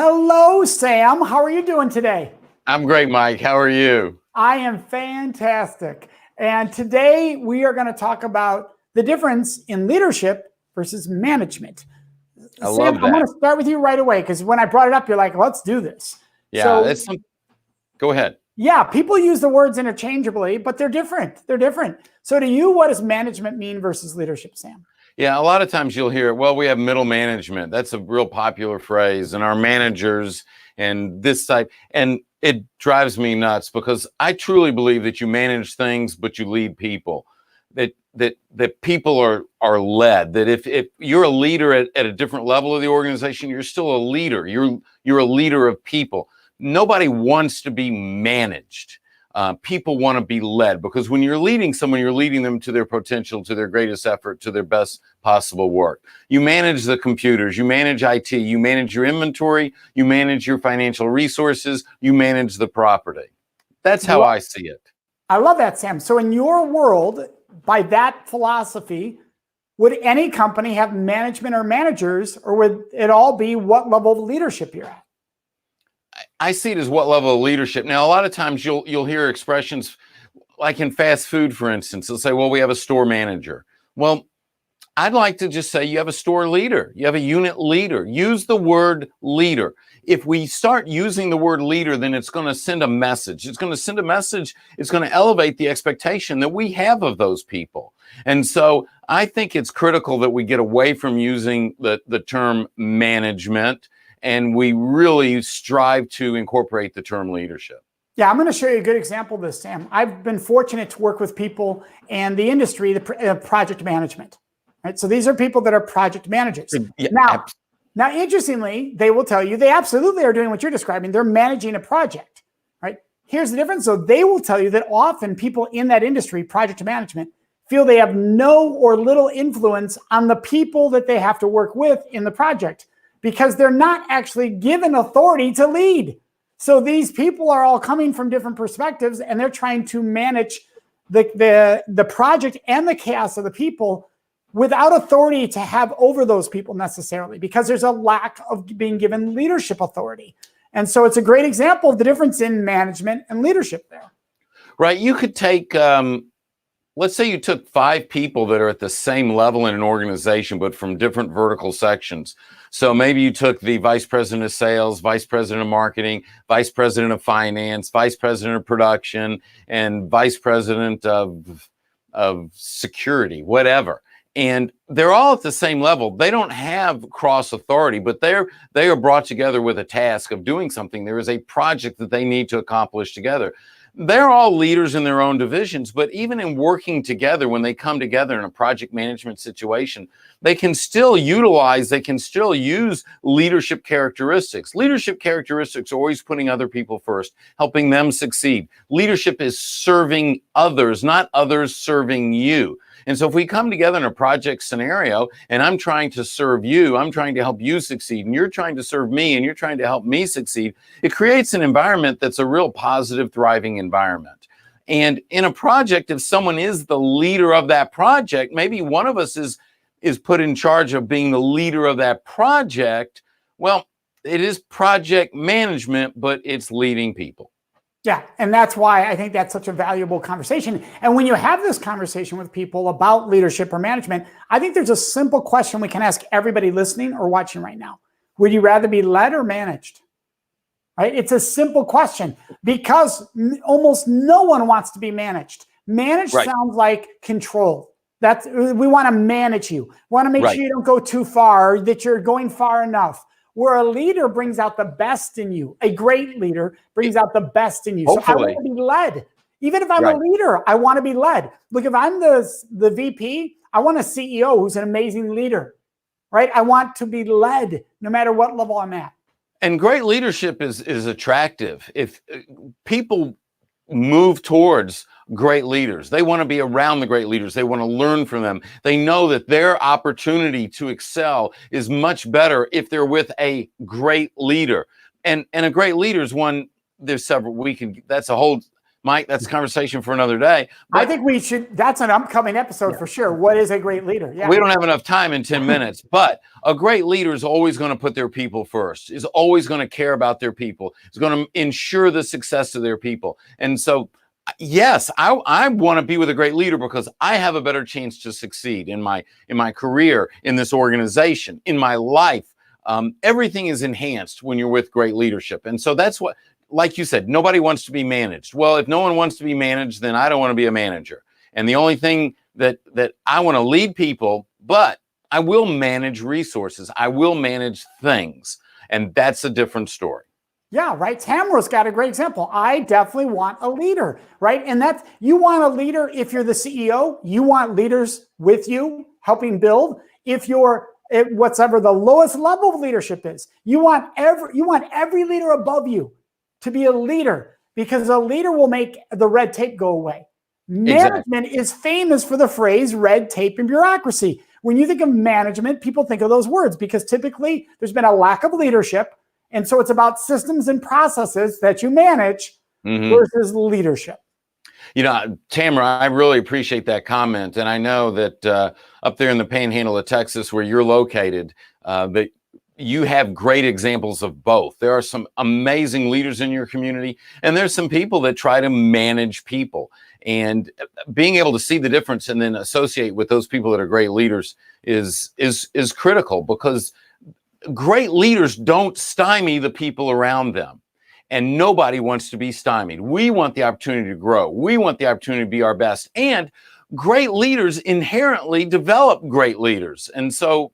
Hello, Sam. How are you doing today? I'm great, Mike. How are you? I am fantastic. And today we are going to talk about the difference in leadership versus management. I Sam, love I'm going that. to start with you right away because when I brought it up, you're like, let's do this. Yeah, go ahead. Yeah, people use the words interchangeably, but they're different. They're different. So to you, what does management mean versus leadership, Sam? Yeah, a lot of times you'll hear, well, we have middle management. That's a real popular phrase, and our managers and this type. And it drives me nuts because I truly believe that you manage things, but you lead people. That people are led. That if you're a leader at a different level of the organization, you're still a leader. You're a leader of people. Nobody wants to be managed. People want to be led, because when you're leading someone, you're leading them to their potential, to their greatest effort, to their best possible work. You manage the computers, you manage IT, you manage your inventory, you manage your financial resources, you manage the property. That's how I see it. I love that, Sam. So in your world, by that philosophy, would any company have management or managers, or would it all be what level of leadership you're at? I see it as what level of leadership. Now, a lot of times you'll hear expressions like in fast food, for instance. They'll say, well, we have a store manager. Well, I'd like to just say you have a store leader. You have a unit leader. Use the word leader. If we start using the word leader, then it's going to send a message. It's going to send a message. It's going to elevate the expectation that we have of those people. And so I think it's critical that we get away from using the term management, and we really strive to incorporate the term leadership. Yeah, I'm going to show you a good example of this, Sam. I've been fortunate to work with people in the industry, the project management. Right? So these are people that are project managers. Yeah, now, interestingly, they will tell you they absolutely are doing what you're describing. They're managing a project, right? Here's the difference. So they will tell you that often people in that industry, project management, feel they have no or little influence on the people that they have to work with in the project, because they're not actually given authority to lead. So these people are all coming from different perspectives, and they're trying to manage the project and the chaos of the people without authority to have over those people necessarily, because there's a lack of being given leadership authority. And so it's a great example of the difference in management and leadership there. Right. You could take, let's say you took 5 people that are at the same level in an organization, but from different vertical sections. So maybe you took the vice president of sales, vice president of marketing, vice president of finance, vice president of production, and vice president of security, whatever. And they're all at the same level. They don't have cross authority, but they are brought together with a task of doing something. There is a project that they need to accomplish together. They're all leaders in their own divisions, but even in working together, when they come together in a project management situation, they can still use leadership characteristics. Leadership characteristics are always putting other people first, helping them succeed. Leadership is serving others, not others serving you. And so if we come together in a project scenario and I'm trying to serve you, I'm trying to help you succeed, and you're trying to serve me and you're trying to help me succeed, it creates an environment that's a real positive, thriving environment. And in a project, if someone is the leader of that project, maybe one of us is put in charge of being the leader of that project. Well, it is project management, but it's leading people. Yeah, and that's why I think that's such a valuable conversation. And when you have this conversation with people about leadership or management, I think there's a simple question we can ask everybody listening or watching right now. Would you rather be led or managed? Right? It's a simple question, because almost no one wants to be managed. Managed sounds like control. We want to manage you. We want to make sure you don't go too far, that you're going far enough. Where a leader brings out the best in you. A great leader brings out the best in you. Hopefully. So I want to be led. Even if I'm a leader, I want to be led. Look, if I'm the VP, I want a CEO who's an amazing leader, right? I want to be led no matter what level I'm at. And great leadership is attractive. If people move towards great leaders, they want to be around the great leaders. They want to learn from them. They know that their opportunity to excel is much better if they're with a great leader. And a great leader is one, there's several, that's a whole Mike, that's a conversation for another day. I think we should, that's an upcoming episode for sure. What is a great leader? We don't have enough time in 10 minutes, but a great leader is always going to put their people first, is always going to care about their people, is going to ensure the success of their people. And so, yes, I want to be with a great leader because I have a better chance to succeed in my career, in this organization, in my life. Everything is enhanced when you're with great leadership. And so that's what, like you said, nobody wants to be managed. Well, if no one wants to be managed, then I don't want to be a manager. And the only thing that I want to lead people, but I will manage resources. I will manage things. And that's a different story. Yeah, right. Tamara's got a great example. I definitely want a leader, right? And that's, you want a leader if you're the CEO, you want leaders with you helping build. If you're at whatever the lowest level of leadership is, you want every leader above you to be a leader, because a leader will make the red tape go away. Management is famous for the phrase red tape and bureaucracy. When you think of management, people think of those words because typically there's been a lack of leadership. And so it's about systems and processes that you manage versus leadership. You know, Tamara, I really appreciate that comment. And I know that up there in the Panhandle of Texas, where you're located, that you have great examples of both. There are some amazing leaders in your community, and there's some people that try to manage people. And being able to see the difference and then associate with those people that are great leaders is critical, because great leaders don't stymie the people around them. And nobody wants to be stymied. We want the opportunity to grow. We want the opportunity to be our best. And great leaders inherently develop great leaders. And so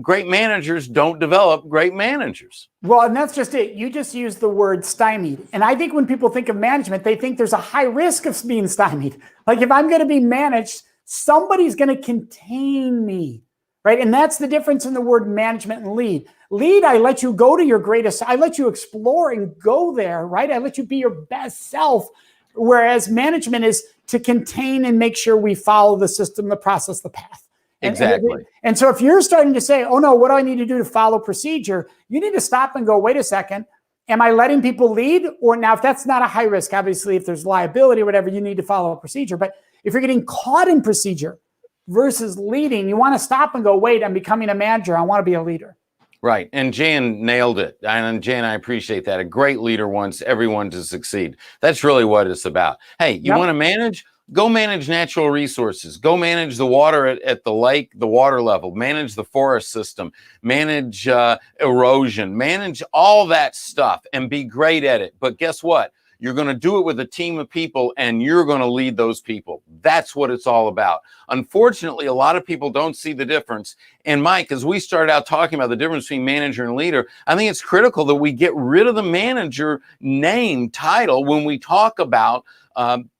great managers don't develop great managers. Well, and that's just it. You just used the word stymied. And I think when people think of management, they think there's a high risk of being stymied. Like if I'm going to be managed, somebody's going to contain me, right? And that's the difference in the word management and lead. Lead, I let you go to your greatest, I let you explore and go there, right? I let you be your best self. Whereas management is to contain and make sure we follow the system, the process, the path. Exactly. And so if you're starting to say, oh no, what do I need to do to follow procedure? You need to stop and go, wait a second. Am I letting people lead? Or now, if that's not a high risk, obviously, if there's liability or whatever, you need to follow a procedure. But if you're getting caught in procedure versus leading, you want to stop and go, wait, I'm becoming a manager. I want to be a leader. Right. And Jan nailed it. And Jan, I appreciate that. A great leader wants everyone to succeed. That's really what it's about. Hey, you want to manage? Go manage natural resources. Go manage the water at the lake, the water level. Manage the forest system. Manage erosion. Manage all that stuff and be great at it. But guess what? You're going to do it with a team of people, and you're going to lead those people. That's what it's all about. Unfortunately, a lot of people don't see the difference. And Mike, as we started out talking about the difference between manager and leader, I think it's critical that we get rid of the manager name title when we talk about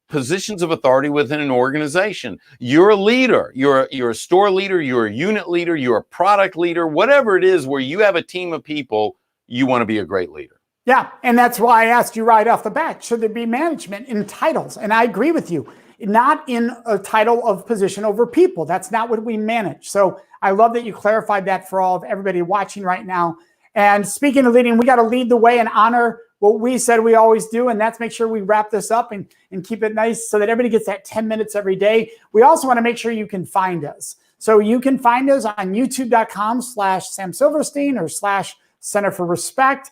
positions of authority within an organization. You're a leader. You're a store leader. You're a unit leader. You're a product leader. Whatever it is where you have a team of people, you want to be a great leader. Yeah, and that's why I asked you right off the bat, should there be management in titles? And I agree with you, not in a title of position over people. That's not what we manage. So I love that you clarified that for all of everybody watching right now. And speaking of leading, we got to lead the way and honor what we said we always do, and that's make sure we wrap this up and keep it nice so that everybody gets that 10 minutes every day. We also want to make sure you can find us. So you can find us on youtube.com/Sam Silverstein or /Center for Respect.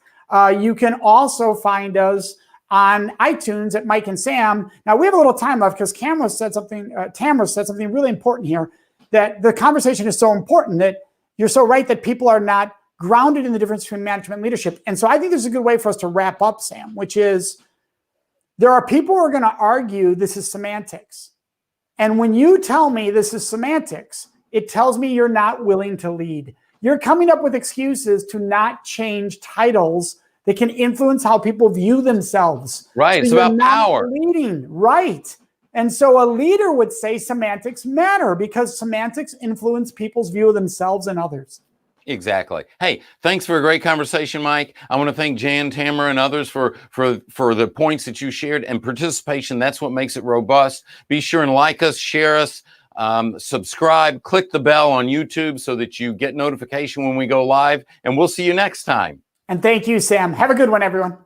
You can also find us on iTunes at Mike and Sam. Now we have a little time left because Tamara said something really important here, that the conversation is so important, that you're so right that people are not grounded in the difference between management and leadership. And so I think there's a good way for us to wrap up, Sam, which is there are people who are going to argue this is semantics. And when you tell me this is semantics, it tells me you're not willing to lead. You're coming up with excuses to not change titles that can influence how people view themselves. Right. It's about power. Leading. Right. And so a leader would say semantics matter because semantics influence people's view of themselves and others. Exactly. Hey, thanks for a great conversation, Mike. I want to thank Jan, Tamara, and others for the points that you shared and participation. That's what makes it robust. Be sure and like us, share us, subscribe, click the bell on YouTube so that you get notification when we go live, and we'll see you next time. And thank you, Sam. Have a good one, everyone.